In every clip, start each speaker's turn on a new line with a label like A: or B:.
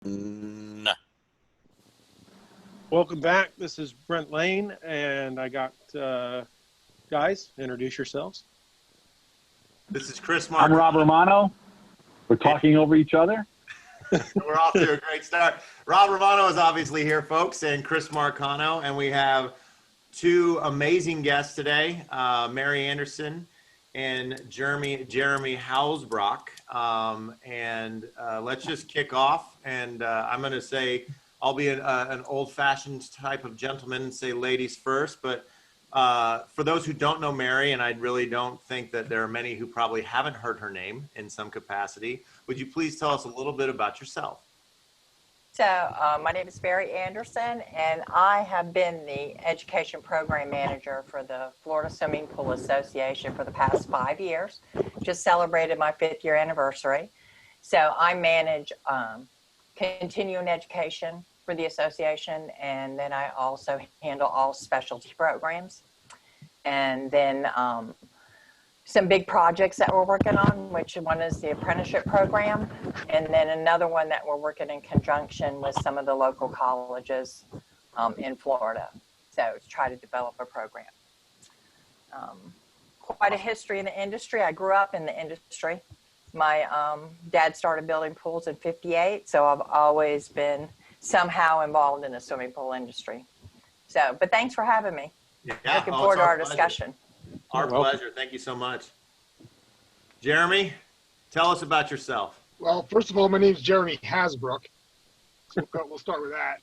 A: No.
B: Welcome back. This is Brent Lane, and I got guys, introduce yourselves.
C: This is Chris
D: I'm Rob Romano. We're talking over each other.
C: We're off to a great start. Rob Romano is obviously here, folks, and Chris Marcano, and we have two amazing guests today, Mary Anderson and Jeremy Hausbrouck. Let's just kick off, and I'm going to say I'll be an old-fashioned type of gentleman and say ladies first, but for those who don't know Mary, and I really don't think that there are many who probably haven't heard her name in some capacity, would you please tell us a little bit about yourself?
E: So my name is Mary Anderson, and I have been the education program manager for the Florida Swimming Pool Association for the past 5 years. Just celebrated my 5th year anniversary. So I manage continuing education for the association, and then I also handle all specialty programs. And then some big projects that we're working on, which one is the apprenticeship program, and then another one that we're working in conjunction with some of the local colleges in Florida. So to try to develop a program. Quite a history in the industry. I grew up in the industry. My dad started building pools in '58, so I've always been somehow involved in the swimming pool industry. So, but thanks for having me.
C: Yeah,
E: looking forward to our discussion.
C: Our pleasure. Thank you so much. Jeremy, tell us about yourself.
F: Well, first of all, my name is Jeremy Hasbrouck. So we'll start with that.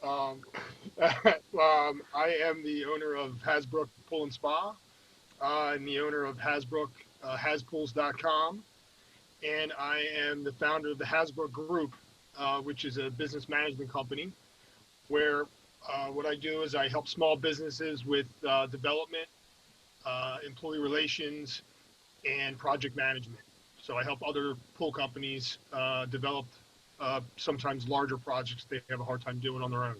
F: I am the owner of Hasbrouck Pool and Spa. I'm the owner of Hasbrouck, haspools.com. And I am the founder of the Hasbrouck Group, which is a business management company where what I do is I help small businesses with development, employee relations, and project management. So I help other pool companies develop sometimes larger projects they have a hard time doing on their own.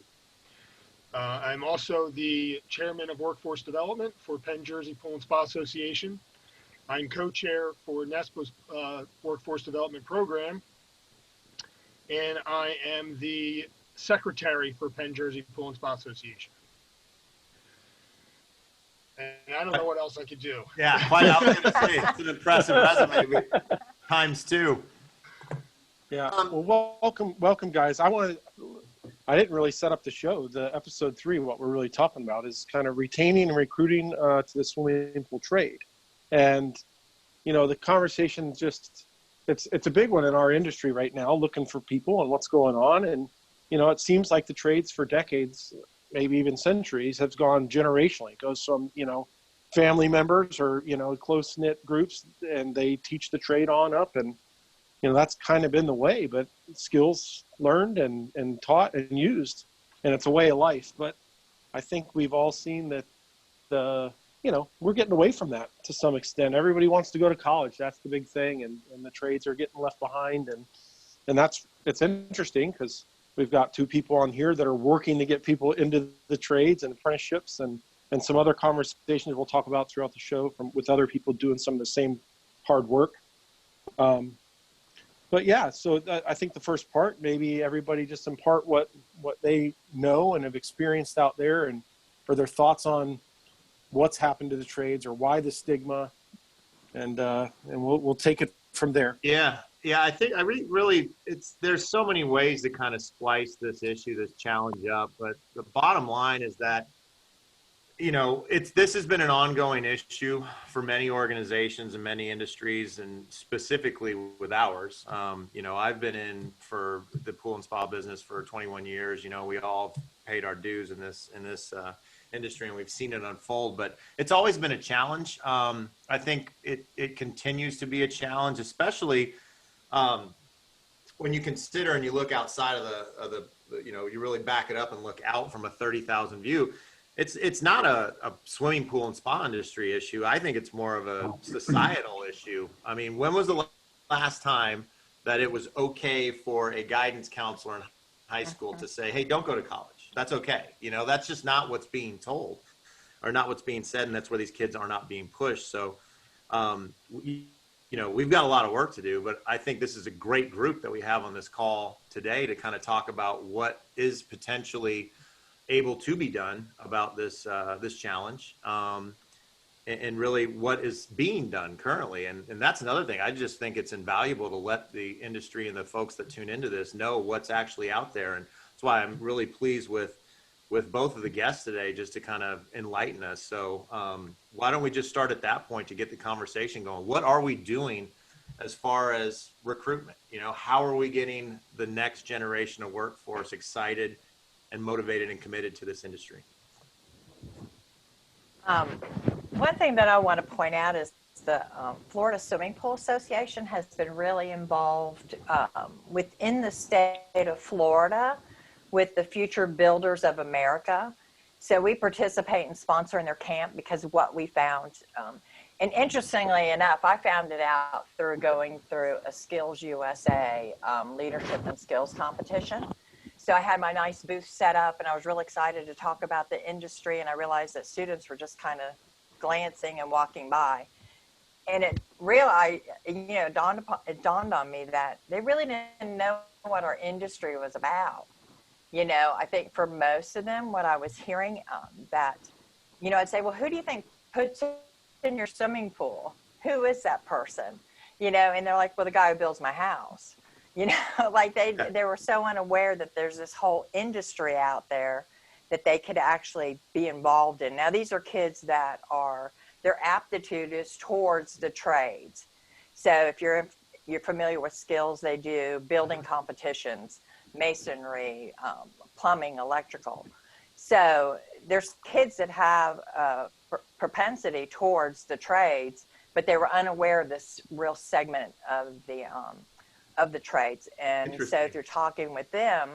F: I'm also the chairman of workforce development for Penn Jersey Pool and Spa Association. I'm co-chair for NESPA's workforce development program. And I am the secretary for Penn Jersey Pool and Spa Association. And I don't know what else I could do.
C: Yeah, quite. I was going to say it's an impressive resume times two.
B: Yeah. Well, welcome, guys. I didn't really set up the show. The episode 3, what we're really talking about is kind of retaining and recruiting to the swimming pool trade, and the conversation just it's a big one in our industry right now, looking for people and what's going on, and it seems like the trades for decades, maybe even centuries, have gone generationally. It goes from, family members or, close-knit groups, and they teach the trade on up. And, that's kind of been the way, but skills learned and taught and used, and it's a way of life. But I think we've all seen that we're getting away from that to some extent. Everybody wants to go to college. That's the big thing. And the trades are getting left behind. And it's interesting because we've got 2 people on here that are working to get people into the trades and apprenticeships and some other conversations we'll talk about throughout the show with other people doing some of the same hard work. But yeah, so I think the first part, maybe everybody just impart what they know and have experienced out there and or their thoughts on what's happened to the trades or why the stigma, and we'll take it from there.
C: Yeah, I think really there's so many ways to kind of splice this issue, this challenge up, but the bottom line is that this has been an ongoing issue for many organizations and many industries, and specifically with ours. I've been in for the pool and spa business for 21 years. We all paid our dues in this industry, and we've seen it unfold, but it's always been a challenge. I think it continues to be a challenge, especially when you consider and you look outside of the you really back it up and look out from a 30,000 view. It's not a swimming pool and spa industry issue. I think it's more of a societal issue. I mean, when was the last time that it was okay for a guidance counselor in high school to say, hey, don't go to college? That's okay. That's just not what's being told or not what's being said. And that's where these kids are not being pushed. So you know, we've got a lot of work to do, but I think this is a great group that we have on this call today to kind of talk about what is potentially able to be done about this this challenge, and really what is being done currently. And that's another thing. I just think it's invaluable to let the industry and the folks that tune into this know what's actually out there. And that's why I'm really pleased with both of the guests today, just to kind of enlighten us. So why don't we just start at that point to get the conversation going? What are we doing as far as recruitment? You know, how are we getting the next generation of workforce excited and motivated and committed to this industry?
E: One thing that I want to point out is the Florida Swimming Pool Association has been really involved within the state of Florida with the Future Builders of America. So we participate in sponsoring their camp because of what we found. And interestingly enough, I found it out through going through a Skills USA leadership and skills competition. So I had my nice booth set up and I was really excited to talk about the industry, and I realized that students were just kind of glancing and walking by. And it dawned on me that they really didn't know what our industry was about. You know, I think for most of them, what I was hearing that, you know, I'd say, well, who do you think puts in your swimming pool? Who is that person? You know, and they're like, well, the guy who builds my house. You know, like they were so unaware that there's this whole industry out there that they could actually be involved in. Now, these are kids that their aptitude is towards the trades. So if you're familiar with skills, they do building competitions, masonry, plumbing, electrical. So there's kids that have a propensity towards the trades, but they were unaware of this real segment of the trades. And so if you're talking with them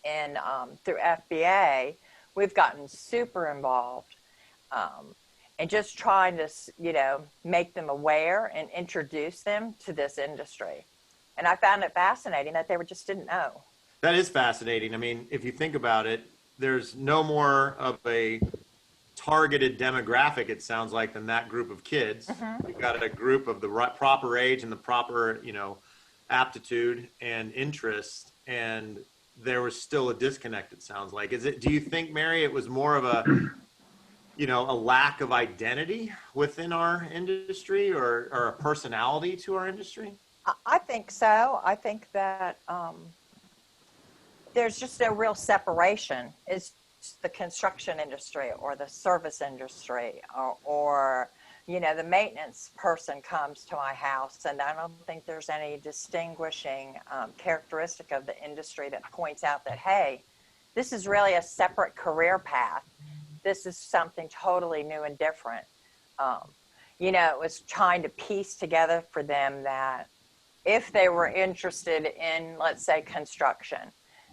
E: and through FBA, we've gotten super involved and just trying to, you know, make them aware and introduce them to this industry. And I found it fascinating that they just didn't know.
C: That is fascinating. I mean, if you think about it, there's no more of a targeted demographic, it sounds like, than that group of kids. Mm-hmm. You've got a group of the proper age and the proper, you know, aptitude and interest, and there was still a disconnect, it sounds like. Do you think, Mary, it was more of a, you know, a lack of identity within our industry or a personality to our industry?
E: I think so. I think that there's just no real separation. It's the construction industry or the service industry or you know, the maintenance person comes to my house, and I don't think there's any distinguishing characteristic of the industry that points out that, hey, this is really a separate career path. This is something totally new and different. You know, it was trying to piece together for them that if they were interested in, let's say, construction,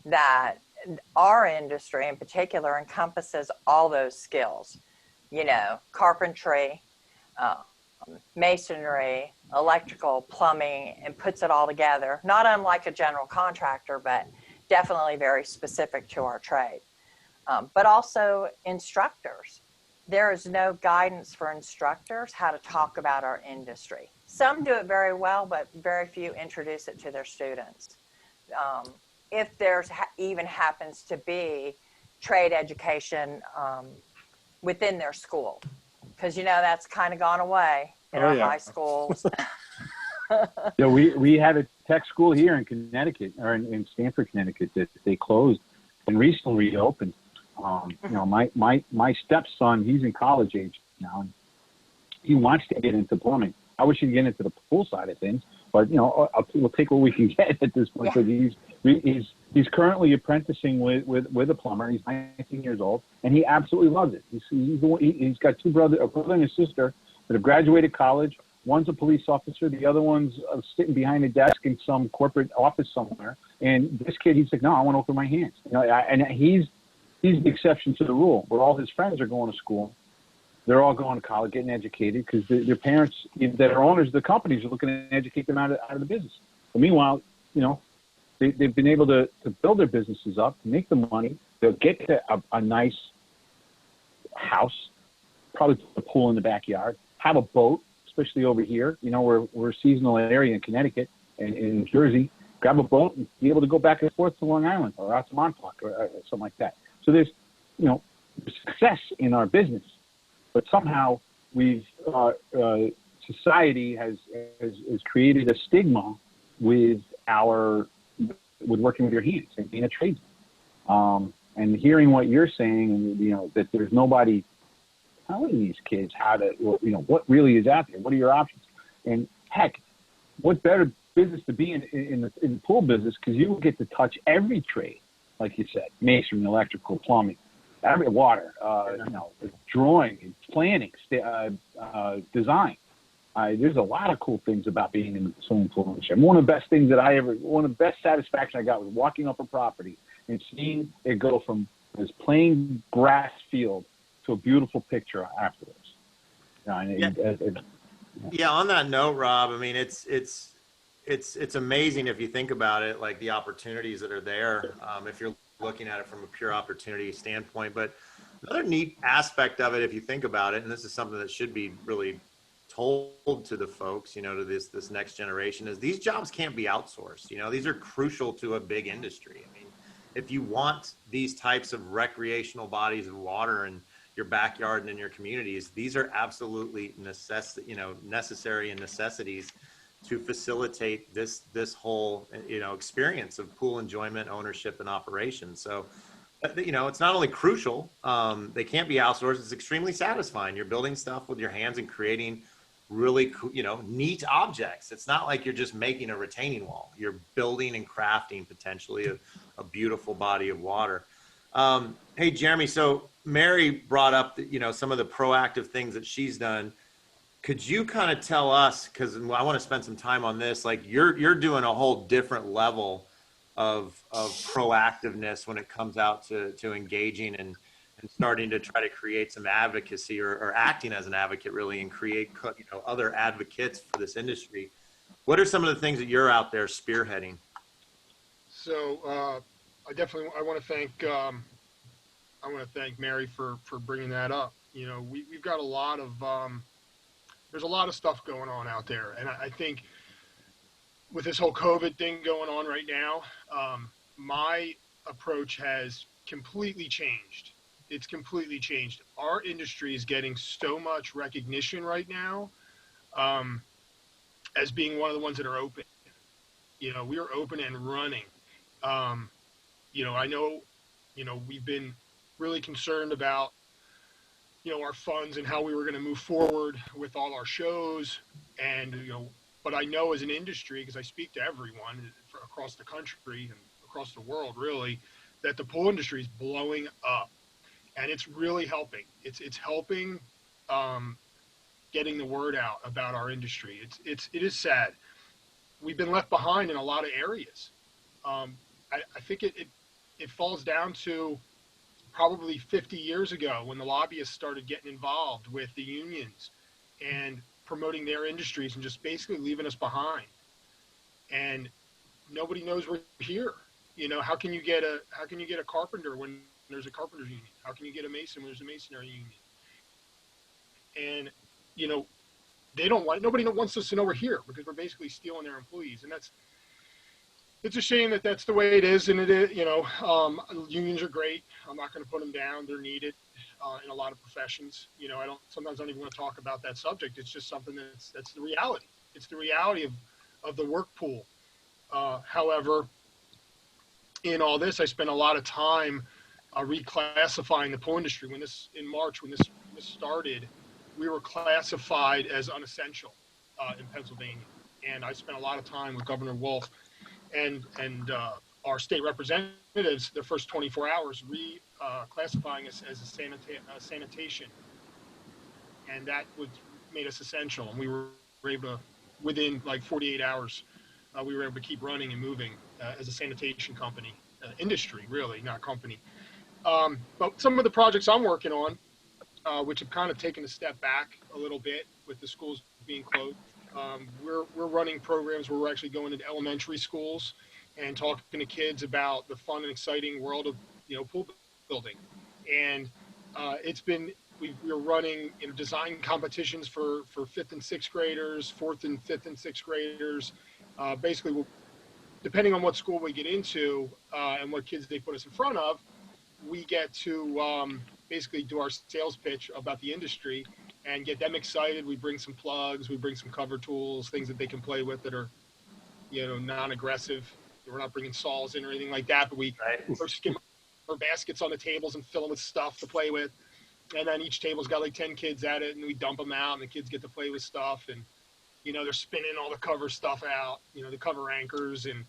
E: that our industry in particular encompasses all those skills, you know, carpentry, masonry, electrical, plumbing, and puts it all together, not unlike a general contractor, but definitely very specific to our trade. But also instructors. There is no guidance for instructors how to talk about our industry. Some do it very well, but very few introduce it to their students. If there's even happens to be trade education within their school, because, you know, that's kind of gone away in our high schools.
D: Yeah, we had a tech school here in Connecticut, or in Stamford, Connecticut, that they closed and recently reopened. You know, my stepson, he's in college age now, and he wants to get into plumbing. I wish he'd get into the pool side of things, but, you know, we'll take what we can get at this point. Yeah. But he's currently apprenticing with a plumber. He's 19 years old, and he absolutely loves it. He's got a brother and a sister that have graduated college. One's a police officer. The other one's sitting behind a desk in some corporate office somewhere. And this kid, he's like, no, I want to open my hands. You know, and he's the exception to the rule, where all his friends are going to school. They're all going to college, getting educated, because their parents that are owners of the companies are looking to educate them out of the business. But meanwhile, you know, they've been able to build their businesses up, to make the money. They'll get to a nice house, probably put a pool in the backyard, have a boat, especially over here. You know, we're a seasonal area in Connecticut and in Jersey. Grab a boat and be able to go back and forth to Long Island or out to Montauk or something like that. So there's, you know, success in our business, but somehow we've society has created a stigma with working with your hands and being a tradesman. And hearing what you're saying, and you know that there's nobody telling these kids how to, you know, what really is out there. What are your options? And heck, what better business to be in the pool business, because you will get to touch every trade, like you said, masonry, electrical, plumbing, every water, you know, drawing, planning, design. There's a lot of cool things about being in the swimming pool industry. One of the best things one of the best satisfaction I got was walking up a property and seeing it go from this plain grass field to a beautiful picture afterwards.
C: Yeah, on that note, Rob, I mean, it's amazing if you think about it, like the opportunities that are there, if you're looking at it from a pure opportunity standpoint. But another neat aspect of it, if you think about it, and this is something that should be really told to the folks, you know, to this next generation, is these jobs can't be outsourced. You know, these are crucial to a big industry. I mean, if you want these types of recreational bodies of water in your backyard and in your communities, these are absolutely necessary and necessities to facilitate this whole, you know, experience of pool enjoyment, ownership, and operation. So, you know, it's not only crucial, they can't be outsourced. It's extremely satisfying. You're building stuff with your hands and creating really, you know, neat objects. It's not like you're just making a retaining wall. You're building and crafting potentially a beautiful body of water. Hey, Jeremy, so Mary brought up, you know, some of the proactive things that she's done. Could you kind of tell us, because I want to spend some time on this, like you're doing a whole different level of proactiveness when it comes out to engaging and starting to try to create some advocacy or acting as an advocate really, and create, you know, other advocates for this industry. What are some of the things that you're out there spearheading?
F: So I want to thank Mary for bringing that up. You know, we've got a lot of there's a lot of stuff going on out there, and I think with this whole COVID thing going on right now, my approach has completely changed. It's completely changed. Our industry is getting so much recognition right now as being one of the ones that are open. You know, we are open and running. You know, I know, you know, we've been really concerned about, you know, our funds and how we were going to move forward with all our shows. And, you know, but I know as an industry, because I speak to everyone across the country and across the world, really, that the pool industry is blowing up. And it's really helping. It's helping getting the word out about our industry. It is sad. We've been left behind in a lot of areas. I think it falls down to probably 50 years ago when the lobbyists started getting involved with the unions and promoting their industries and just basically leaving us behind. And nobody knows we're here. You know, how can you get a carpenter when there's a carpenters union? How can you get a mason when there's a masonry union? And, you know, nobody wants us to know we're here because we're basically stealing their employees. And it's a shame that that's the way it is. And it is, you know, unions are great. I'm not going to put them down. They're needed in a lot of professions. You know, sometimes I don't even want to talk about that subject. It's just something that's the reality. It's the reality of the work pool. However, in all this, I spent a lot of time reclassifying the pool industry. In March, when this started, we were classified as unessential in Pennsylvania. And I spent a lot of time with Governor Wolf and our state representatives the first 24 hours classifying us as a sanitation. And that made us essential. And we were able to, within like 48 hours, we were able to keep running and moving as a sanitation company, industry, really, not company. But some of the projects I'm working on, which have kind of taken a step back a little bit with the schools being closed, we're running programs where we're actually going into elementary schools and talking to kids about the fun and exciting world of, you know, pool building. And it's been we're running design competitions for 5th and 6th graders, 4th and 5th and 6th graders. Basically, depending on what school we get into and what kids they put us in front of, we get to basically do our sales pitch about the industry and get them excited. We bring some plugs, we bring some cover tools, things that they can play with that are, non-aggressive. We're not bringing saws in or anything like that, but we skim our baskets on the tables and fill them with stuff to play with. And then each table's got like 10 kids at it, and we dump them out, and the kids get to play with stuff. And, they're spinning all the cover stuff out, the cover anchors and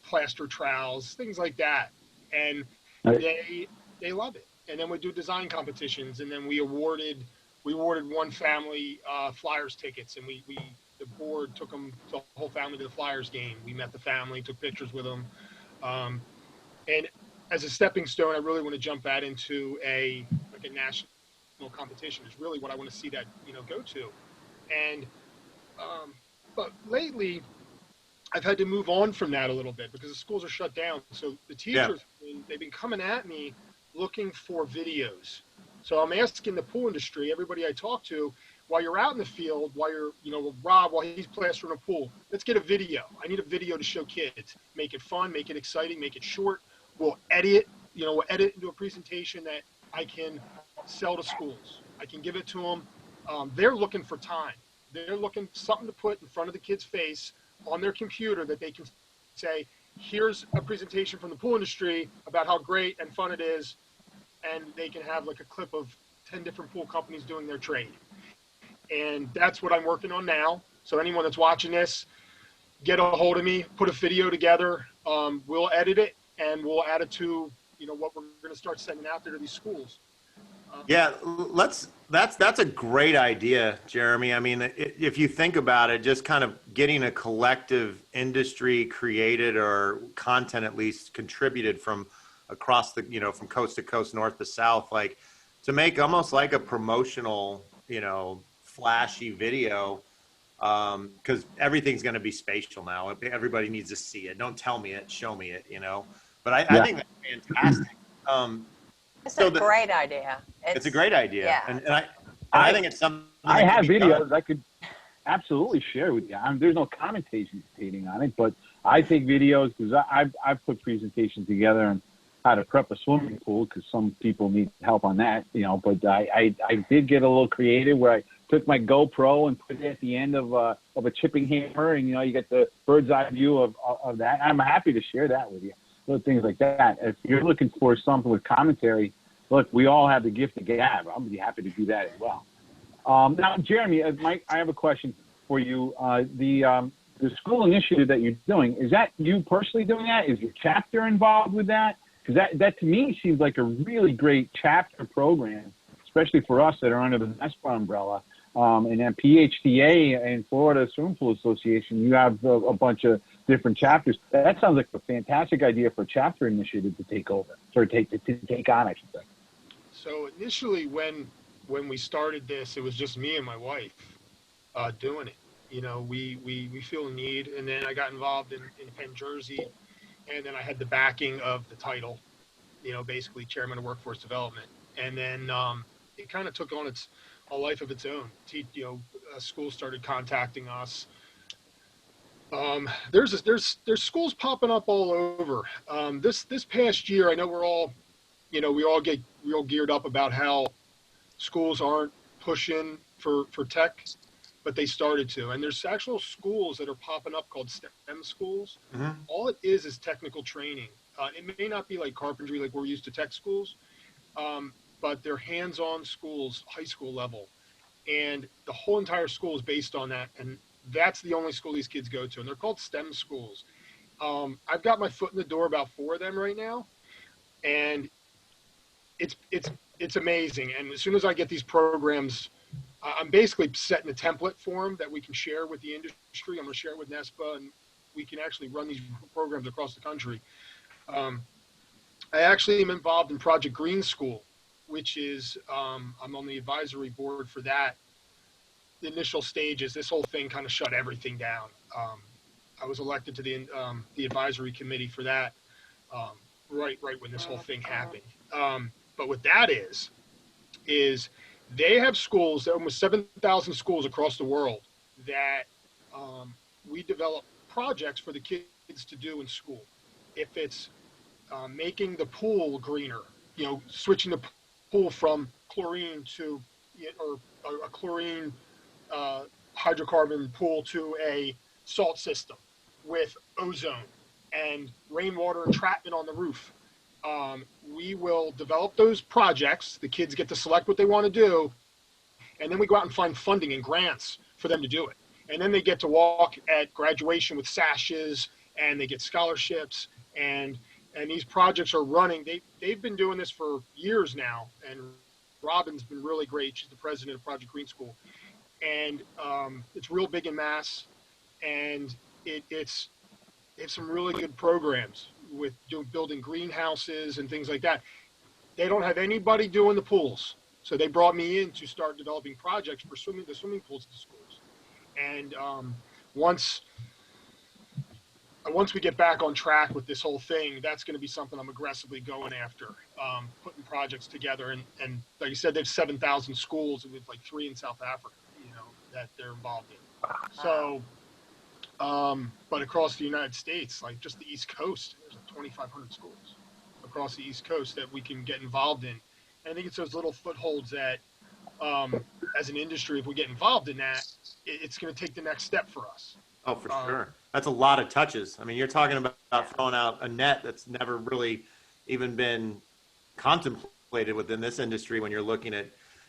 F: plaster trowels, things like that. And they love it. And then we do design competitions, and then we awarded one family Flyers tickets, and the board took the whole family to the Flyers game. We met the family, took pictures with them. And as a stepping stone, I really want to jump that into a national competition is really what I want to see that, go to. And, but lately I've had to move on from that a little bit because the schools are shut down. So the teachers, they've been coming at me looking for videos. So I'm asking the pool industry, everybody I talk to, while you're out in the field, while you're, with Rob, while he's plastering a pool, let's get a video. I need a video to show kids. Make it fun, make it exciting, make it short. We'll edit it into a presentation that I can sell to schools. I can give it to them. They're looking for time. They're looking for something to put in front of the kid's face on their computer that they can say, here's a presentation from the pool industry about how great and fun it is. And they can have like a clip of 10 different pool companies doing their trade. And that's what I'm working on now. So anyone that's watching this, get a hold of me, put a video together. We'll edit it and we'll add it to, what we're going to start sending out there to these schools.
C: That's a great idea, Jeremy. I mean, if you think about it, just kind of getting a collective industry created or content at least contributed from across the, from coast to coast, north to south, like to make almost like a promotional, flashy video, because everything's going to be spatial now. Everybody needs to see it. Don't tell me it, show me it, But I think that's fantastic.
E: It's a great idea.
C: It's a great idea.
E: Yeah.
C: And I think it's something
D: I have videos I could absolutely share with you. There's no commentating on it, but I take videos because I've put presentations together on how to prep a swimming pool because some people need help on that, but I did get a little creative where I took my GoPro and put it at the end of a chipping hammer, and you get the bird's eye view of that. I'm happy to share that with you. Little things like that. If you're looking for something with commentary, look, we all have the gift of gab. I'm be happy to do that as well. Now, Jeremy, I have a question for you. The school initiative that you're doing, is that you personally doing that? Is your chapter involved with that? Because that to me seems like a really great chapter program, especially for us that are under the NESPA umbrella. And then PHTA and Florida Swimming Pool Association, you have a bunch of different chapters. That sounds like a fantastic idea for a chapter initiative to take over, or to take on, I should say.
F: So initially, when we started this, it was just me and my wife doing it. We feel a need, and then I got involved in Penn, Jersey, and then I had the backing of the title, basically chairman of workforce development, and then it kind of took on a life of its own. Schools started contacting us. There's schools popping up all over. This past year, I know we're all, we all get real geared up about how schools aren't pushing for tech, but they started to. And there's actual schools that are popping up called STEM schools. Mm-hmm. All it is technical training. It may not be like carpentry, like we're used to tech schools, but they're hands-on schools, high school level. And the whole entire school is based on that. And that's the only school these kids go to. And they're called STEM schools. I've got my foot in the door about 4 of them right now. And it's amazing. And as soon as I get these programs, I'm basically setting a template for them that we can share with the industry. I'm going to share it with NESPA, and we can actually run these programs across the country. I actually am involved in Project Green School, which is I'm on the advisory board for that. The initial stages, this whole thing kind of shut everything down. I was elected to the advisory committee for that right when this whole thing happened. But what that is is they have schools, almost 7,000 schools across the world, that we develop projects for the kids to do in school. If it's making the pool greener, switching the pool from chlorine to, or a chlorine hydrocarbon pool to a salt system with ozone and rainwater entrapment on the roof. We will develop those projects. The kids get to select what they want to do, and then we go out and find funding and grants for them to do it. And then they get to walk at graduation with sashes, and they get scholarships, and these projects are running. They've been doing this for years now, and Robin's been really great. She's the president of Project Green School, and it's real big in Mass, and it's some really good programs with building greenhouses and things like that. They don't have anybody doing the pools, so they brought me in to start developing projects for the swimming pools at the schools. And once we get back on track with this whole thing, that's going to be something I'm aggressively going after, putting projects together. And like you said, there's 7,000 schools, with like 3 in South Africa, that they're involved in. So, but across the United States, like just the East Coast, there's like 2,500 schools across the East Coast that we can get involved in. And I think it's those little footholds that, as an industry, if we get involved in that, it's going to take the next step for us.
C: Oh, for sure. That's a lot of touches. I mean, you're talking about throwing out a net that's never really even been contemplated within this industry when you're looking at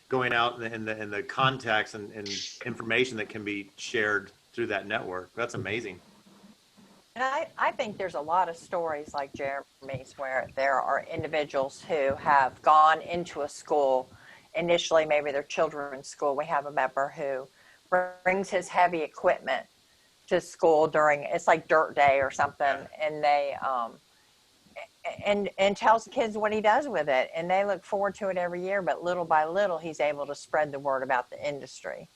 C: going out in the contacts and information that can be shared through that network. That's amazing.
E: And I think there's a lot of stories like Jeremy's where there are individuals who have gone into a school, initially maybe their children's school. We have a member who brings his heavy equipment to school during, it's like dirt day or something, and they and tells the kids what he does with it, and they look forward to it every year. But little by little, he's able to spread the word about the industry,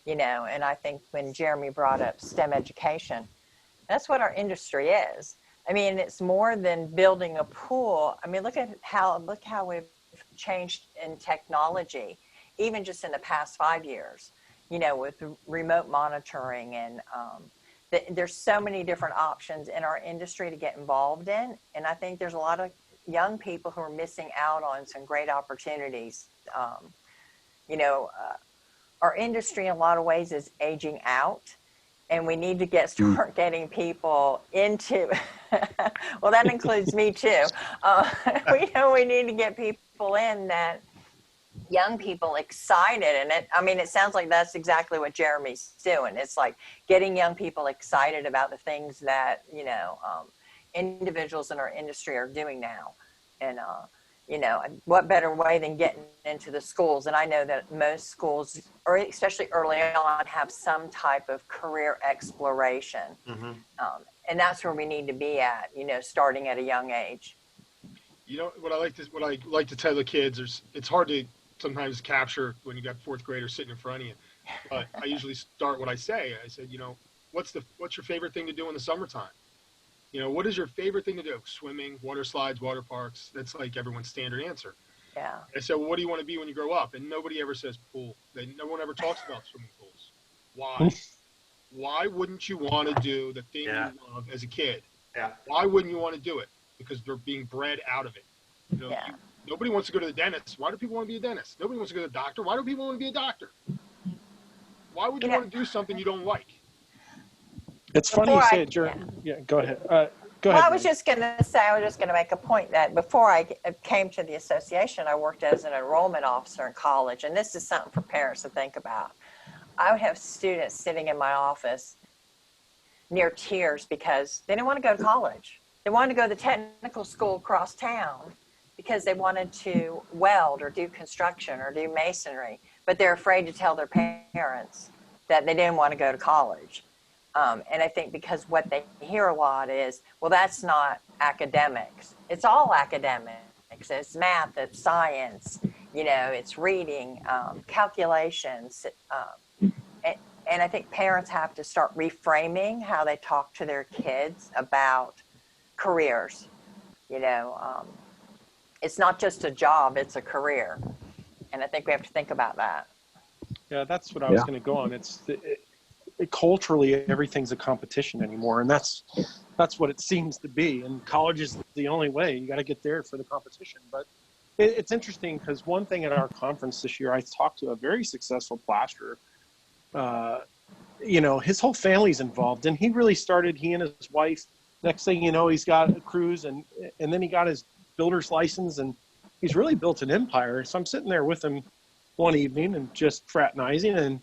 E: And I think when Jeremy brought up STEM education, that's what our industry is. I mean, it's more than building a pool. I mean, look how we've changed in technology, even just in the past 5 years, with remote monitoring, and there's so many different options in our industry to get involved in. And I think there's a lot of young people who are missing out on some great opportunities. Our industry in a lot of ways is aging out, and we need to start getting people into, well, that includes me too. We need to get people in, that young people excited. And it sounds like that's exactly what Jeremy's doing. It's like getting young people excited about the things that, individuals in our industry are doing now. And, what better way than getting into the schools? And I know that most schools, or especially early on, have some type of career exploration. Mm-hmm. And that's where we need to be at, starting at a young age.
F: What I like to tell the kids is, it's hard to sometimes capture when you got fourth graders sitting in front of you. But I usually start what I say. I said, what's your favorite thing to do in the summertime? What is your favorite thing to do? Swimming, water slides, water parks. That's like everyone's standard answer.
E: Yeah.
F: I said, well, what do you want to be when you grow up? And nobody ever says pool. No one ever talks about swimming pools. Why? Why wouldn't you want to do the thing you love as a kid?
C: Yeah.
F: Why wouldn't you want to do it? Because they're being bred out of it. Nobody wants to go to the dentist. Why do people want to be a dentist? Nobody wants to go to the doctor. Why do people want to be a doctor? Why would you want to do something you don't like?
B: It's funny you say it, Jeremy. Yeah, go ahead. Go ahead.
E: Well, I was just going to make a point that before I came to the association, I worked as an enrollment officer in college. And this is something for parents to think about. I would have students sitting in my office near tears because they didn't want to go to college. They wanted to go to the technical school across town because they wanted to weld or do construction or do masonry, but they're afraid to tell their parents that they didn't want to go to college. And I think because what they hear a lot is, well, that's not academics. It's all academics. It's math, it's science, it's reading, calculations. And I think parents have to start reframing how they talk to their kids about careers. It's not just a job, it's a career. And I think we have to think about that.
B: Yeah, that's what I was going to go on. Culturally, everything's a competition anymore, and that's what it seems to be. And college is the only way. You got to get there for the competition. But it's interesting because one thing at our conference this year, I talked to a very successful plasterer. His whole family's involved, and he really started. He and his wife. Next thing you know, he's got a cruise, and then he got his builder's license, and he's really built an empire. So I'm sitting there with him one evening and just fraternizing, and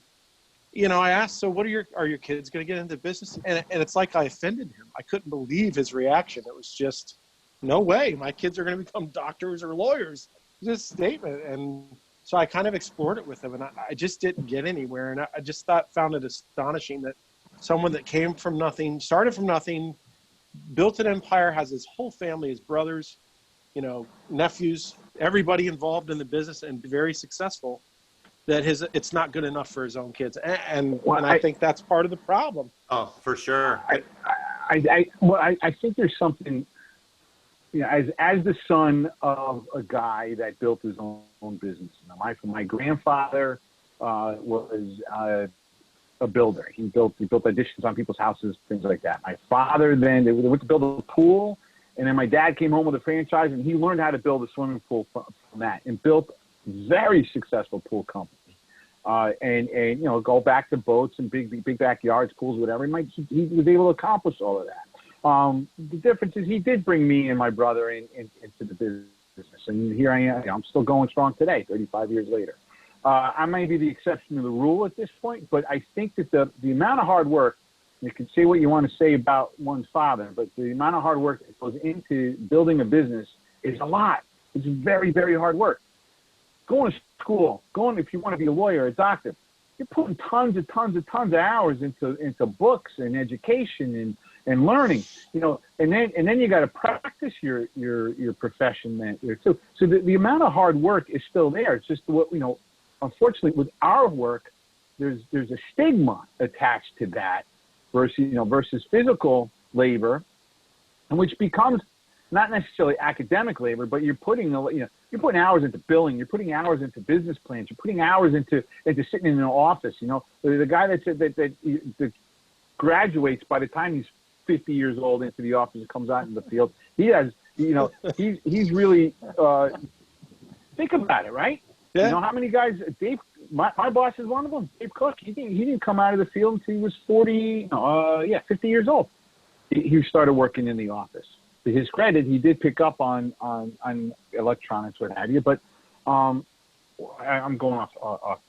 B: I asked, so are your kids going to get into business? And it's like I offended him. I couldn't believe his reaction. It was just, no way, my kids are going to become doctors or lawyers. This statement. And so I kind of explored it with him, and I just didn't get anywhere. And I just found it astonishing that someone that came from nothing, started from nothing, built an empire, has his whole family, his brothers, nephews, everybody involved in the business, and very successful, that it's not good enough for his own kids. And I think that's part of the problem.
C: Oh, for sure.
D: I think there's something, as the son of a guy that built his own business. My grandfather was a builder. He built additions on people's houses, things like that. My father then, they went to build a pool, and then my dad came home with a franchise, and he learned how to build a swimming pool from that, and built a very successful pool company. And go back to boats and big backyards, pools, whatever. He was able to accomplish all of that. The difference is he did bring me and my brother into the business, and here I am. I'm still going strong today, 35 years later. I may be the exception to the rule at this point, but I think that the amount of hard work, you can say what you want to say about one's father, but the amount of hard work that goes into building a business is a lot. It's very, very hard work. Going to school, if you want to be a lawyer, a doctor, you're putting tons of hours into books and education and learning, and then you got to practice your profession there too. So the amount of hard work is still there. It's just unfortunately with our work, there's a stigma attached to that versus physical labor, and which becomes not necessarily academic labor, but you're putting hours into billing, you're putting hours into business plans, you're putting hours into sitting in an office. The guy that graduates by the time he's 50 years old into the office and comes out in the field, he has, he's really think about it, right?
B: Yeah.
D: How many guys? Dave, my boss is one of them. Dave Cook. He didn't come out of the field until he was 50 years old. He started working in the office. To his credit, he did pick up on electronics, what have you. But I'm going off.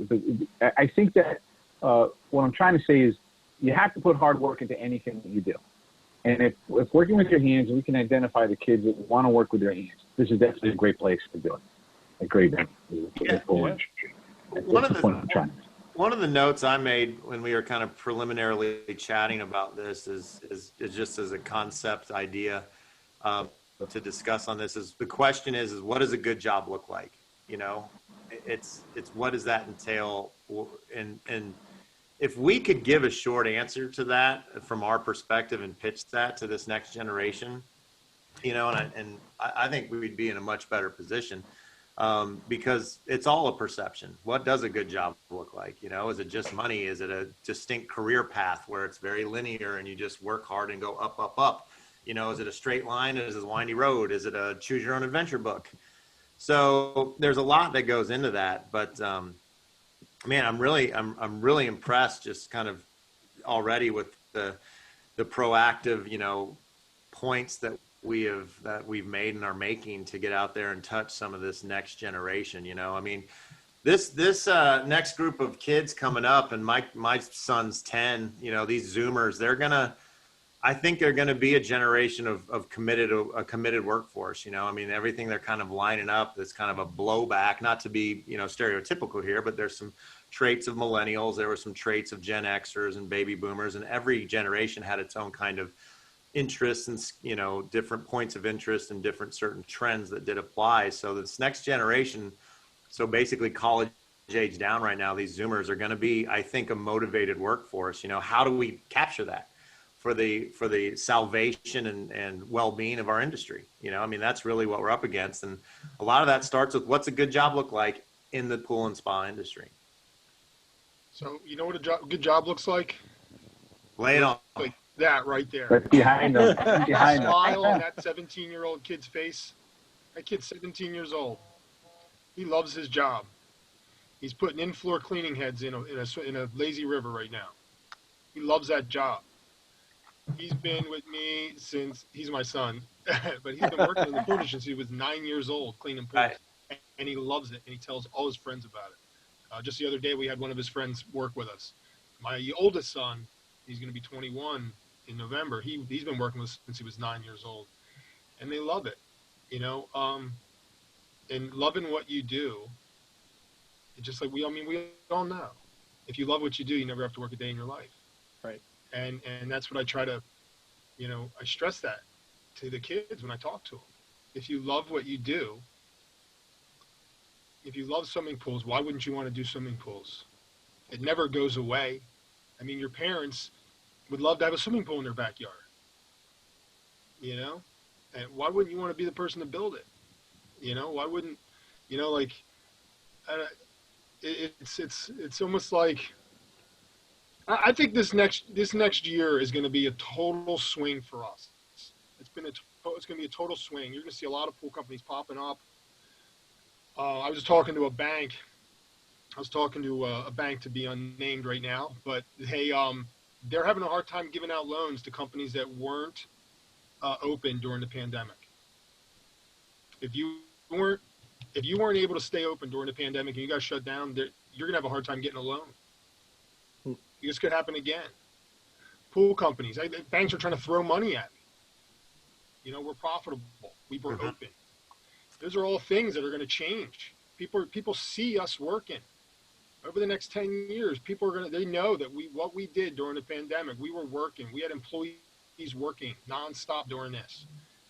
D: I think that what I'm trying to say is you have to put hard work into anything that you do. And if working with your hands, we can identify the kids that want to work with their hands, this is definitely a great place to do it. A great
C: One of the notes I made when we were kind of preliminarily chatting about this is just as a concept idea to discuss on this is the question is what does a good job look like? It's what does that entail? And if we could give a short answer to that from our perspective and pitch that to this next generation, and I think we would be in a much better position. Because it's all a perception. What does a good job look like? Is it just money? Is it a distinct career path where it's very linear and you just work hard and go up, up, up? Is it a straight line? Is it a windy road? Is it a choose your own adventure book? So there's a lot that goes into that, but man, I'm really impressed just kind of already with the proactive, points that we've made and are making to get out there and touch some of this next generation. This next group of kids coming up, and my son's 10, these Zoomers, I think they're going to be a generation of committed workforce. Everything they're kind of lining up, that's kind of a blowback, not to be, stereotypical here, but there's some traits of millennials. There were some traits of Gen Xers and baby boomers, and every generation had its own kind of interests and different points of interest and different certain trends that did apply. So this next generation, so basically college age down right now, these Zoomers are going to be, I think, a motivated workforce. How do we capture that for the salvation and well-being of our industry? That's really what we're up against. And a lot of that starts with what's a good job look like, in the pool and spa industry.
F: So you know what a good job looks like?
C: Lay it on.
F: Like that right there.
D: Right behind them. Right behind them.
F: Smile on that 17-year-old kid's face. That kid's 17 years old. He loves his job. He's putting in-floor cleaning heads in a lazy river right now. He loves that job. He's been with me since he's my son, but he's been working in the pool industry since he was 9 years old, cleaning pools,
C: Right.
F: and he loves it, and he tells all his friends about it. Just the other day, we had one of his friends work with us. My oldest son, he's going to be 21 in November. He's been working with us since he was 9 years old, and they love it, you know. And loving what you do, it's just like we all know. If you love what you do, you never have to work a day in your life.
B: Right.
F: And that's what I try to, you know, I stress that to the kids when I talk to them. If you love what you do, if you love swimming pools, why wouldn't you want to do swimming pools? It never goes away. I mean, your parents would love to have a swimming pool in their backyard, you know? And why wouldn't you want to be the person to build it? You know, why wouldn't, you know, like, it's almost like, I think this next year is going to be a total swing for us. It's going to be a total swing. You're going to see a lot of pool companies popping up. I was talking to a bank. I was talking to a bank to be unnamed right now, but hey, they're having a hard time giving out loans to companies that weren't open during the pandemic. If you weren't able to stay open during the pandemic and you got shut down, you're gonna have a hard time getting a loan. This could happen again. Pool companies, banks are trying to throw money at me. You know, we're profitable. We were open. Those are all things that are going to change. People see us working. Over the next 10 years, they know that what we did during the pandemic, we were working. We had employees working nonstop during this.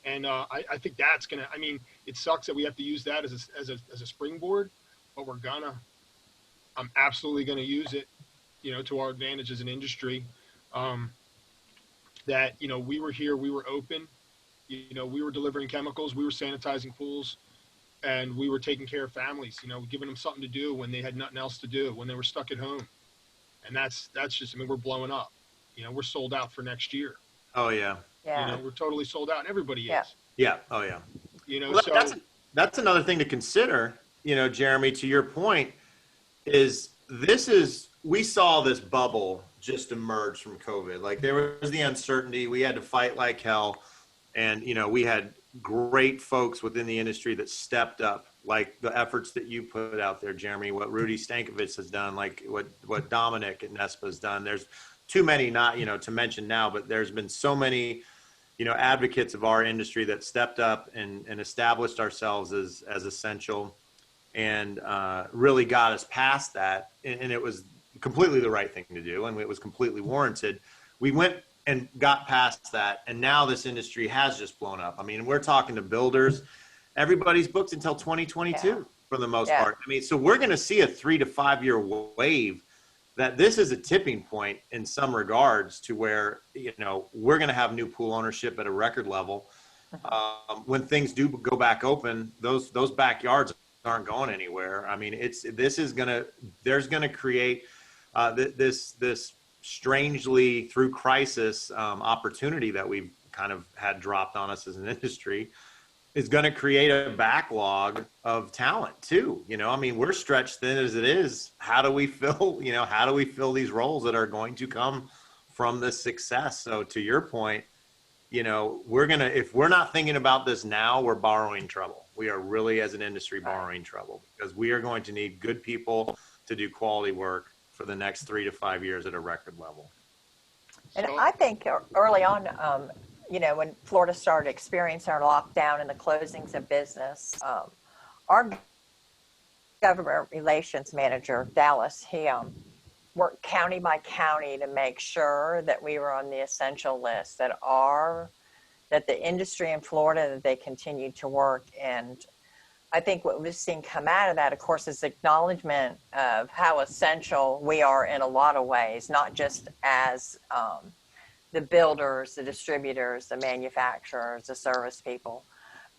F: And I think that's going to, I mean, it sucks that we have to use that as a springboard, but I'm absolutely going to use it, you know, to our advantage as an industry. That, you know, we were here, we were open, you know, we were delivering chemicals, we were sanitizing pools, and we were taking care of families, you know, giving them something to do when they had nothing else to do, when they were stuck at home. And that's just, I mean, we're blowing up. You know, we're sold out for next year.
C: Oh, yeah.
E: Yeah.
F: You know, we're totally sold out, and everybody is.
C: Yeah. Oh, yeah.
F: You know,
C: Well,
F: so
C: that's another thing to consider, you know, Jeremy, to your point, we saw this bubble just emerge from COVID. Like, there was the uncertainty. We had to fight like hell. And, you know, we had great folks within the industry that stepped up, like the efforts that you put out there, Jeremy, what Rudy Stankovich has done, like what Dominic at NESPA has done. There's too many not, you know, to mention now, but there's been so many, you know, advocates of our industry that stepped up and established ourselves as essential and really got us past that. And it was completely the right thing to do, and it was completely warranted. We went and got past that, and now this industry has just blown up. I mean, we're talking to builders. Everybody's booked until 2022 for the most part. I mean, so we're going to see a 3 to 5 year wave that this is a tipping point in some regards to where, you know, we're going to have new pool ownership at a record level. When things do go back open, those backyards aren't going anywhere. I mean, there's going to create this strangely through crisis opportunity that we've kind of had dropped on us as an industry is going to create a backlog of talent too. You know, I mean, we're stretched thin as it is. How do we fill these roles that are going to come from this success? So to your point, you know, if we're not thinking about this now, we're borrowing trouble. We are really, as an industry, borrowing trouble, because we are going to need good people to do quality work for the next 3 to 5 years at a record level.
E: And I think early on, you know, when Florida started experiencing our lockdown and the closings of business, our government relations manager, Dallas, he worked county by county to make sure that we were on the essential list, that the industry in Florida, that they continued to work. And I think what we've seen come out of that, of course, is acknowledgement of how essential we are in a lot of ways, not just as the builders, the distributors, the manufacturers, the service people,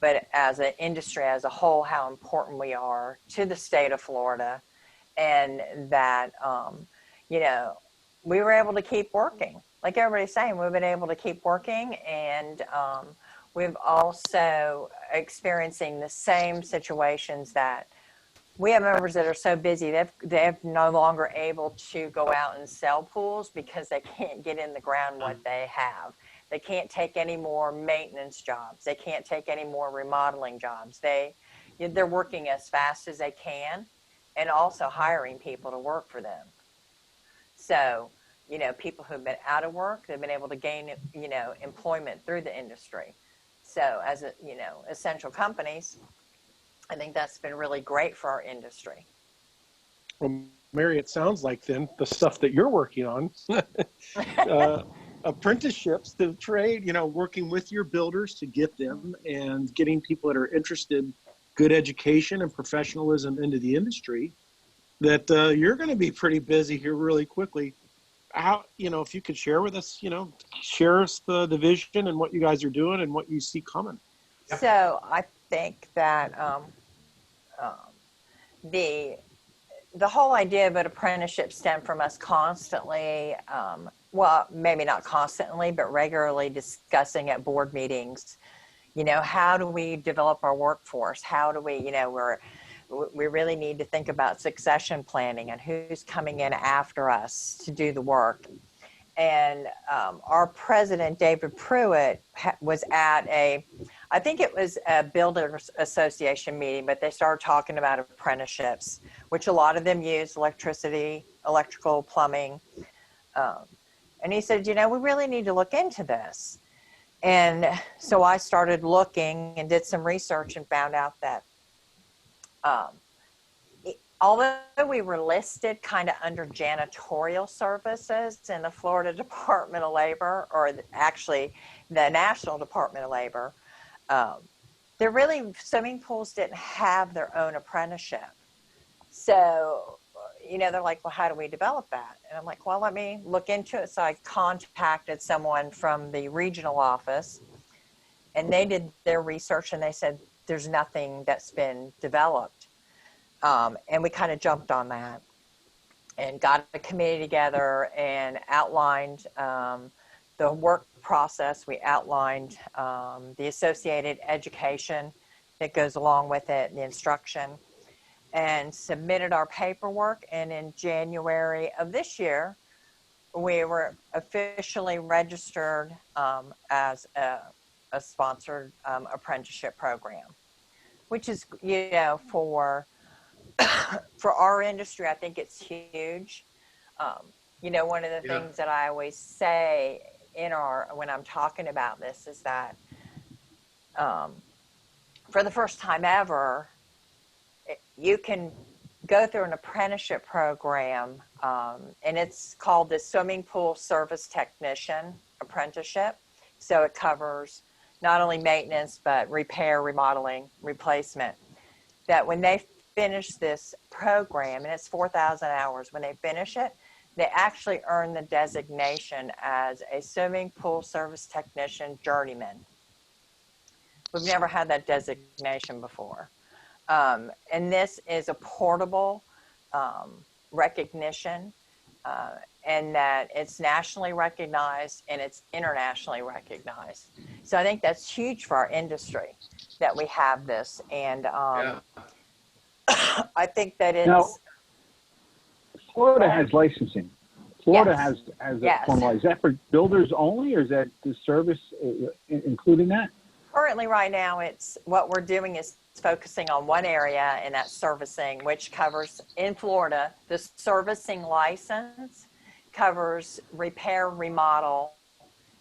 E: but as an industry as a whole, how important we are to the state of Florida, and that, you know, we were able to keep working. Like everybody's saying, we've been able to keep working, and we've also experiencing the same situations that we have members that are so busy, they're no longer able to go out and sell pools because they can't get in the ground what they have. They can't take any more maintenance jobs. They can't take any more remodeling jobs. They're working as fast as they can, and also hiring people to work for them. So, you know, people who've been out of work, they've been able to gain, you know, employment through the industry. So as a, you know, essential companies, I think that's been really great for our industry.
B: Well, Mary, it sounds like then the stuff that you're working on, apprenticeships to trade, you know, working with your builders to get them and getting people that are interested, good education and professionalism into the industry, that you're going to be pretty busy here really quickly. How, you know, if you could share with us, you know, share us the vision and what you guys are doing and what you see coming.
E: So I think that the whole idea of an apprenticeship stemmed from us constantly, well, maybe not constantly, but regularly discussing at board meetings, you know, how do we develop our workforce? How do we, you know, we really need to think about succession planning and who's coming in after us to do the work. And our president, David Pruitt, was at I think it was a Builders Association meeting, but they started talking about apprenticeships, which a lot of them use electricity, electrical, plumbing. And he said, you know, we really need to look into this. And so I started looking and did some research and found out that although we were listed kind of under janitorial services in the Florida Department of Labor, or actually the National Department of Labor, swimming pools didn't have their own apprenticeship. So, you know, they're like, well, how do we develop that? And I'm like, well, let me look into it. So I contacted someone from the regional office, and they did their research, and they said, there's nothing that's been developed. And we kind of jumped on that and got a committee together and outlined the work process. We outlined the associated education that goes along with it, the instruction, and submitted our paperwork. And in January of this year, we were officially registered as a sponsored apprenticeship program, which is, you know, for our industry, I think it's huge. You know, one of the things that I always say when I'm talking about this is that for the first time ever, you can go through an apprenticeship program, and it's called the Swimming Pool Service Technician Apprenticeship. So it covers not only maintenance, but repair, remodeling, replacement. That when they finish this program, and it's 4,000 hours, when they finish it, they actually earn the designation as a swimming pool service technician journeyman. We've never had that designation before. And this is a portable recognition, and that it's nationally recognized and it's internationally recognized. So I think that's huge for our industry that we have this. And I think that it's...
D: Now, Florida has licensing. Florida has
E: Yes.
D: a formal. Is that for builders only, or is that the service including that?
E: Currently, right now, it's what we're doing is focusing on one area, and that's servicing, which covers in Florida. The servicing license covers repair, remodel,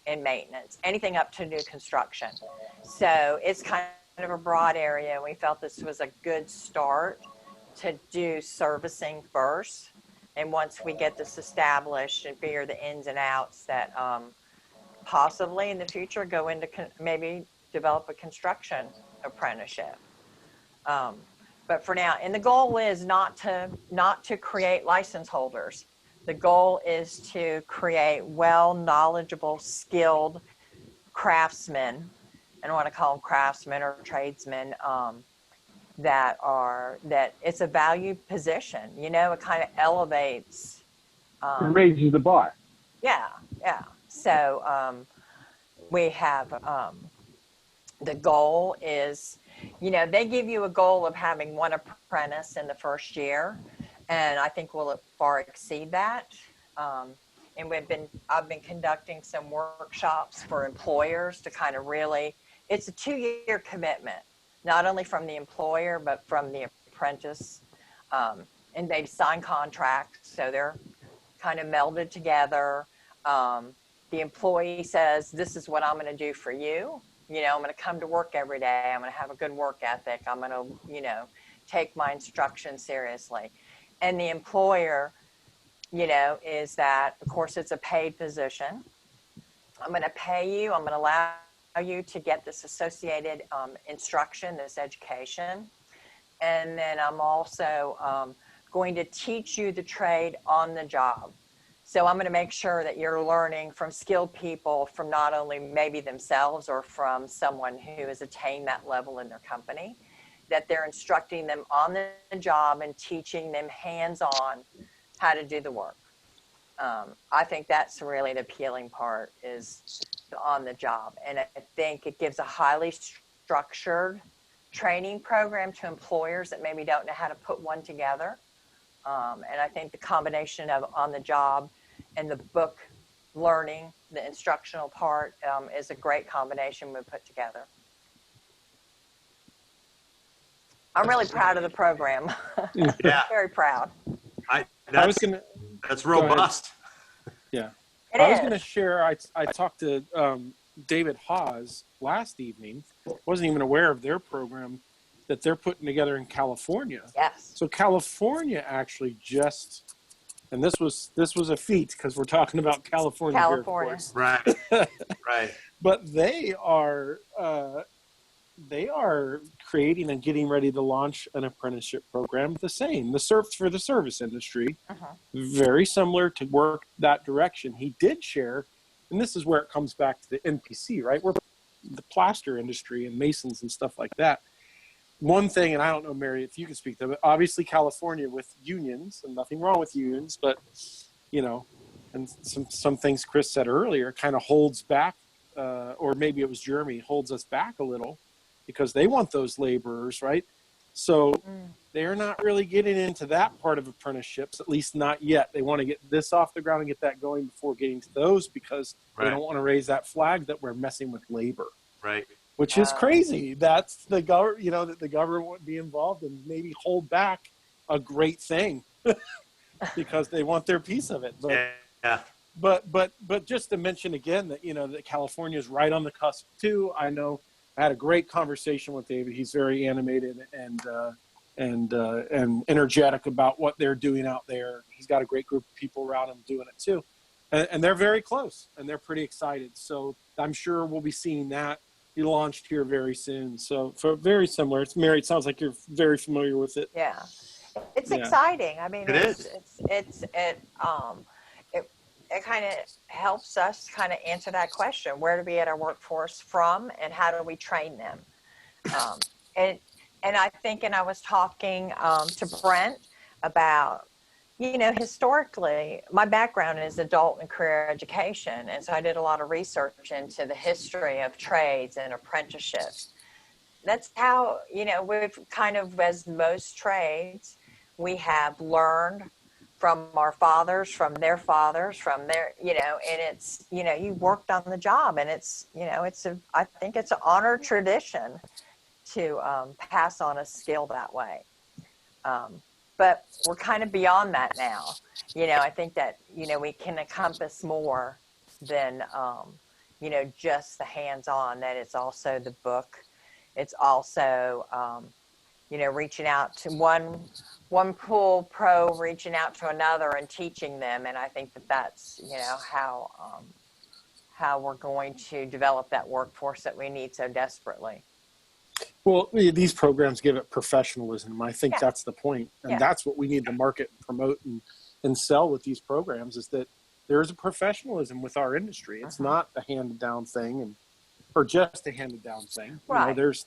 E: and maintenance, anything up to new construction. So it's kind of a broad area. We felt this was a good start to do servicing first. And once we get this established and figure the ins and outs, that possibly in the future go into maybe develop a construction apprenticeship. But for now, and the goal is not to create license holders. The goal is to create well, knowledgeable, skilled craftsmen I don't want to call them craftsmen or tradesmen, that it's a valued position. You know, it kind of elevates.
D: It raises the bar.
E: Yeah. So we have the goal is, you know, they give you a goal of having one apprentice in the first year, and I think we'll far exceed that. And I've been conducting some workshops for employers to kind of really, it's a 2-year commitment, not only from the employer, but from the apprentice. And they've signed contracts, so they're kind of melded together. The employee says, this is what I'm going to do for you. You know, I'm going to come to work every day. I'm going to have a good work ethic. I'm going to, you know, take my instruction seriously. And the employer, you know, is that, of course, it's a paid position. I'm going to pay you. I'm going to allow you to get this associated instruction, this education. And then I'm also going to teach you the trade on the job. So I'm going to make sure that you're learning from skilled people, from not only maybe themselves or from someone who has attained that level in their company, that they're instructing them on the job and teaching them hands-on how to do the work. I think that's really the appealing part, is on the job. And I think it gives a highly structured training program to employers that maybe don't know how to put one together. And I think the combination of on the job and the book learning, the instructional part, is a great combination we put together. I'm really proud of the program.
C: Yeah.
E: Very proud.
C: That's robust.
B: Yeah.
E: I
B: was going to share, I talked to David Haas last evening. Wasn't even aware of their program that they're putting together in California.
E: Yes.
B: So California actually just, and this was a feat because we're talking about California. Here, of course.
C: Right. Right.
B: But they are creating and getting ready to launch an apprenticeship program. For the service industry, very similar to work that direction. He did share, and this is where it comes back to the NPC, right? We're the plaster industry and masons and stuff like that. One thing, and I don't know, Mary, if you can speak to it, obviously California with unions, and nothing wrong with unions, but, you know, and some things Chris said earlier kind of holds back, or maybe it was Jeremy, holds us back a little because they want those laborers, right? So they're not really getting into that part of apprenticeships, at least not yet. They want to get this off the ground and get that going before getting to those, because they don't want to raise that flag that we're messing with labor.
C: Right.
B: Which is crazy. That's the government, you know, that the government would be involved and maybe hold back a great thing because they want their piece of it. But,
C: yeah.
B: But just to mention again that, you know, that California is right on the cusp too. I know I had a great conversation with David. He's very animated and energetic about what they're doing out there. He's got a great group of people around him doing it too. And they're very close and they're pretty excited. So I'm sure we'll be seeing that be launched here very soon. So for very similar, it's Mary, it sounds like you're very familiar with it.
E: Yeah. It's exciting. I mean, it kind of helps us kind of answer that question: where do we get our workforce from, and how do we train them? And I think, and I was talking to Brent about, you know, historically, my background is adult and career education, and so I did a lot of research into the history of trades and apprenticeships. That's how, you know, we've kind of, as most trades, we have learned from our fathers, from their fathers, from their, you know, and it's, you know, you worked on the job, and it's, you know, I think it's an honored tradition to pass on a skill that way. But we're kind of beyond that now. You know, I think that, you know, we can encompass more than, you know, just the hands-on, that it's also the book. It's also, you know, reaching out to one pool pro, reaching out to another and teaching them. And I think that that's, you know, how we're going to develop that workforce that we need so desperately.
B: Well, these programs give it professionalism. I think that's the point. And that's what we need to market, promote, and sell with these programs, is that there's a professionalism with our industry. It's not a handed down thing. And or just a handed down thing. You know,
E: Right.
B: there's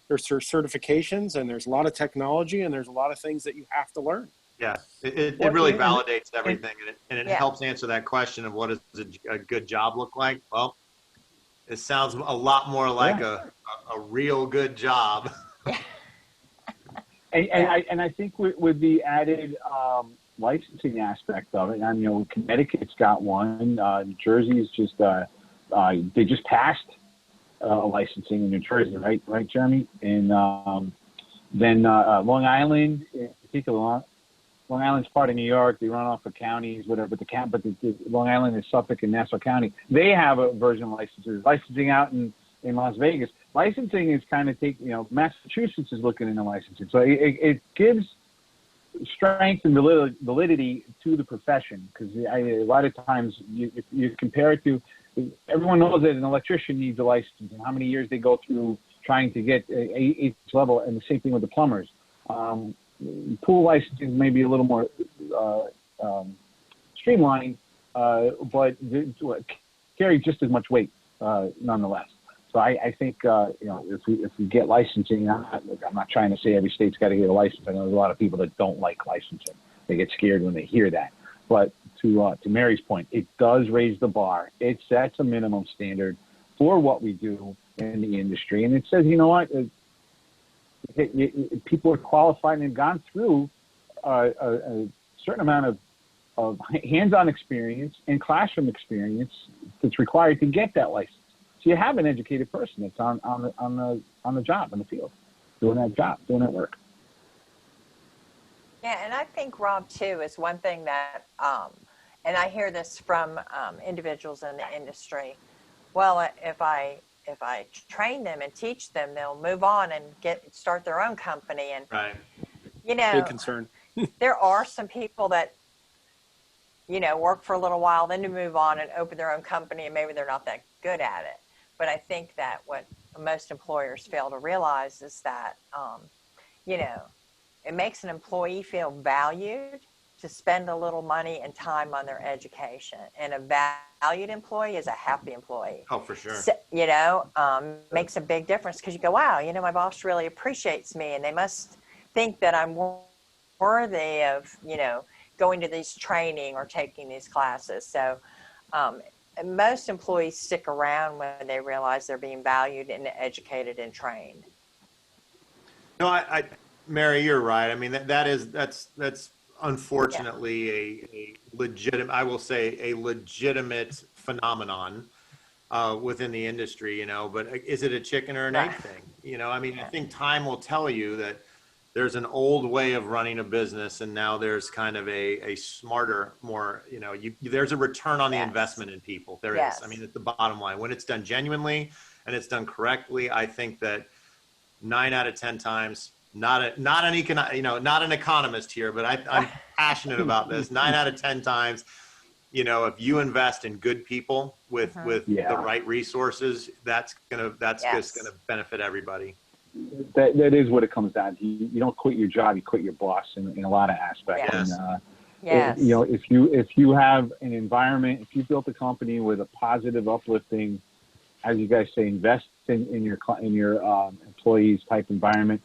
B: certifications, and there's a lot of technology, and there's a lot of things that you have to learn.
C: Yeah, it
B: Well,
C: really
B: and-
C: validates everything, and it
E: Yeah.
C: helps answer that question of what does a good job look like? Well, it sounds a lot more like a real good job.
D: And I think with the added licensing aspect of it, and you know, Connecticut's got one. New Jersey's just they just passed licensing in New Jersey, right, Jeremy? And then Long Island, in particular, Long Island's part of New York. They run off of counties, whatever. But the Long Island is Suffolk and Nassau County. They have a version of licensing out in Las Vegas. Licensing is kind of Massachusetts is looking into licensing. So it gives strength and validity to the profession, because a lot of times you compare it to, everyone knows that an electrician needs a license and how many years they go through trying to get each level, and the same thing with the plumbers. Pool licensing may be a little more streamlined, but carry just as much weight nonetheless. So I think if we get licensing, I'm not trying to say every state's got to get a license. I know there's a lot of people that don't like licensing; they get scared when they hear that. But to Mary's point, it does raise the bar. It sets a minimum standard for what we do in the industry, and it says, you know what, people are qualified and have gone through a certain amount of hands-on experience and classroom experience that's required to get that license. So you have an educated person that's on the job, in the field, doing that work.
E: Yeah, and I think, Rob, too, is one thing that, and I hear this from individuals in the industry. Well, if I train them and teach them, they'll move on and start their own company. And
C: Right.
E: you know,
B: Big concern.
E: there are some people that work for a little while, then to move on and open their own company, and maybe they're not that good at it. But I think that what most employers fail to realize is that, it makes an employee feel valued to spend a little money and time on their education. And a valued employee is a happy employee.
C: Oh, for sure.
E: So, makes a big difference, because you go, wow, my boss really appreciates me, and they must think that I'm worthy of, going to this training or taking these classes. So, most employees stick around when they realize they're being valued and educated and trained.
C: No, Mary, you're right. I mean, that's unfortunately a legitimate, I will say, a legitimate phenomenon within the industry. But is it a chicken or an egg thing? I mean, I think time will tell you that there's an old way of running a business, and now there's kind of a smarter, more, there's a return on the investment in people. There is. I mean, at the bottom line, when it's done genuinely and it's done correctly, I think that 9 out of 10 times, not an economist here, but I'm passionate about this. 9 out of 10 times, if you invest in good people with the right resources, that's just gonna benefit everybody.
D: That is what it comes down to. You don't quit your job; you quit your boss in a lot of aspects.
E: Yes.
D: And, if you have an environment, if you built a company with a positive, uplifting, as you guys say, invest in your employees type environment,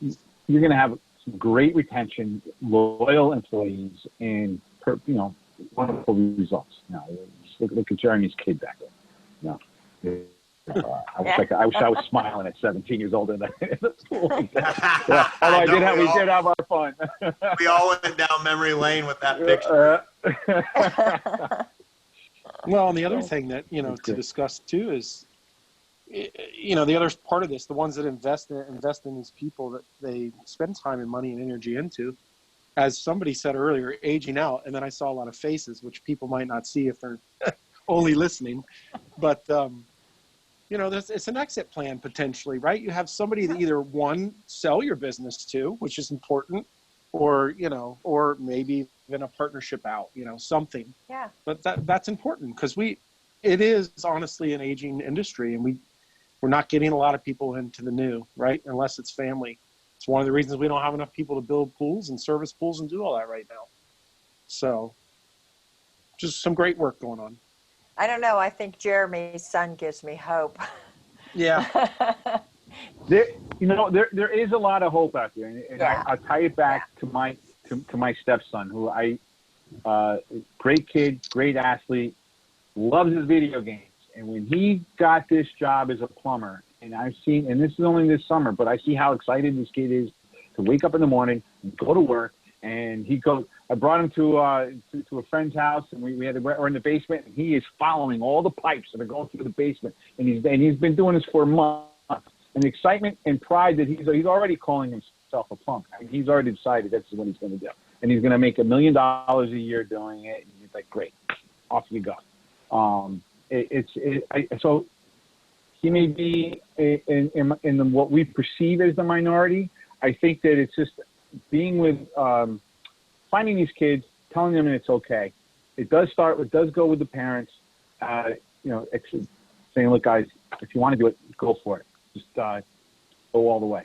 D: you're going to have some great retention, loyal employees, and wonderful results. Look at Jeremy's kid back there. I wish I was smiling at 17 years old in the school. Although we did have our fun.
C: We all went down memory lane with that picture.
B: Well, and the other thing that to discuss too is, the other part of this, the ones that invest in these people that they spend time and money and energy into, as somebody said earlier, aging out. And then I saw a lot of faces, which people might not see if they're only listening, but. It's an exit plan potentially, right? You have somebody that either sell your business to, which is important, or maybe even a partnership out, something.
E: Yeah.
B: But that's important, because it is honestly an aging industry, and we're not getting a lot of people into the new, right? Unless it's family. It's one of the reasons we don't have enough people to build pools and service pools and do all that right now. So, just some great work going on.
E: I don't know. I think Jeremy's son gives me hope.
B: Yeah.
D: There is a lot of hope out there, and
E: Yeah.
D: I'll tie it back to my stepson, who great kid, great athlete, loves his video games. And when he got this job as a plumber, and this is only this summer, but I see how excited this kid is to wake up in the morning and go to work. And I brought him to a friend's house, and we're in the basement, and he is following all the pipes that are going through the basement. And he's been doing this for a month. And the excitement and pride that he's already calling himself a plumber. I mean, he's already decided that's what he's going to do. And he's going to make $1 million a year doing it. And he's like, great, off you go. So he may be in what we perceive as the minority. I think that it's just being with, finding these kids, telling them it's okay. It does go with the parents, saying, look, guys, if you want to do it, go for it. Just go all the way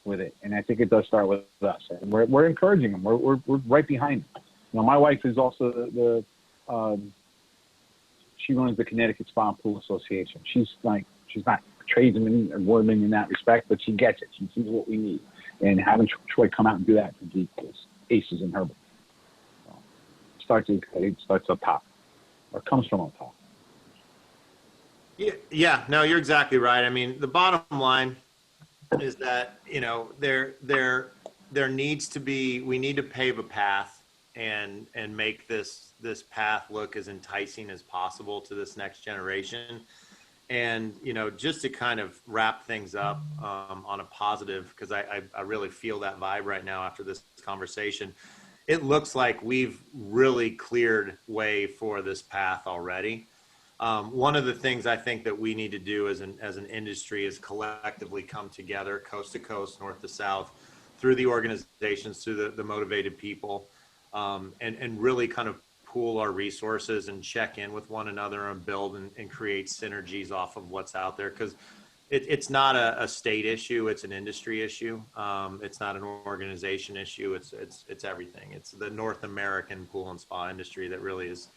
D: with it. And I think it does start with us. And we're encouraging them. We're right behind them. My wife is also she runs the Connecticut Spa and Pool Association. She's not a tradesman or woman in that respect, but she gets it. She sees what we need. And having Troy come out and do that for the aces in her book. So it starts up top, or comes from up top.
C: Yeah, no, you're exactly right. I mean, the bottom line is that, there needs to be, we need to pave a path and make this path look as enticing as possible to this next generation. And, just to kind of wrap things up on a positive, because I really feel that vibe right now after this conversation. It looks like we've really cleared way for this path already. One of the things I think that we need to do as an industry is collectively come together, coast to coast, north to south, through the organizations, through the motivated people, and really kind of pool our resources and check in with one another and build and create synergies off of what's out there. Because it's not a state issue, it's an industry issue. It's not an organization issue. It's everything. It's the North American pool and spa industry that really is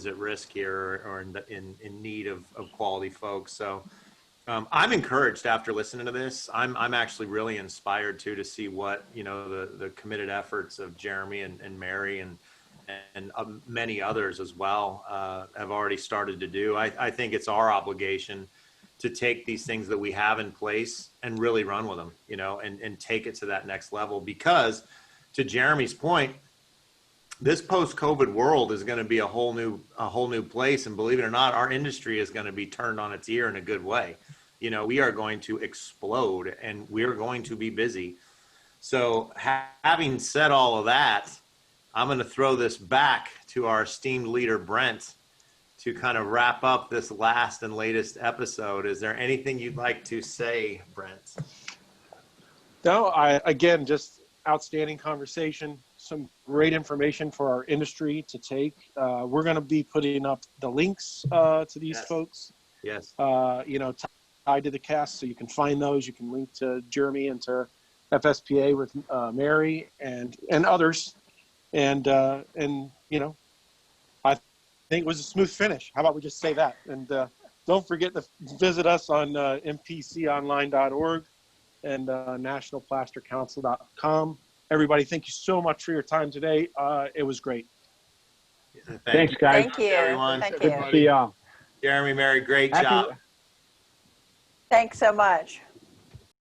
C: at risk here, or in need of quality folks. So I'm encouraged after listening to this. I'm actually really inspired to see what, the committed efforts of Jeremy and Mary and many others as well have already started to do. I think it's our obligation to take these things that we have in place and really run with them, and take it to that next level. Because to Jeremy's point, this post-COVID world is going to be a whole new place. And believe it or not, our industry is going to be turned on its ear in a good way. We are going to explode and we're going to be busy. So having said all of that, I'm going to throw this back to our esteemed leader, Brent, to kind of wrap up this last and latest episode. Is there anything you'd like to say, Brent?
B: No, again, just outstanding conversation. Some great information for our industry to take. We're going to be putting up the links to these folks.
C: Yes.
B: Tied to the cast, so you can find those. You can link to Jeremy and to FSPA with Mary and others. And I think it was a smooth finish. How about we just say that? And don't forget to visit us on npconline.org and nationalplastercouncil.com. Everybody, thank you so much for your time today. It was great.
D: Thanks, guys.
E: Thank you.
C: Everyone.
E: Thank
D: Good
E: you.
D: to see y'all.
C: Jeremy, Mary, great job.
E: Thanks so much.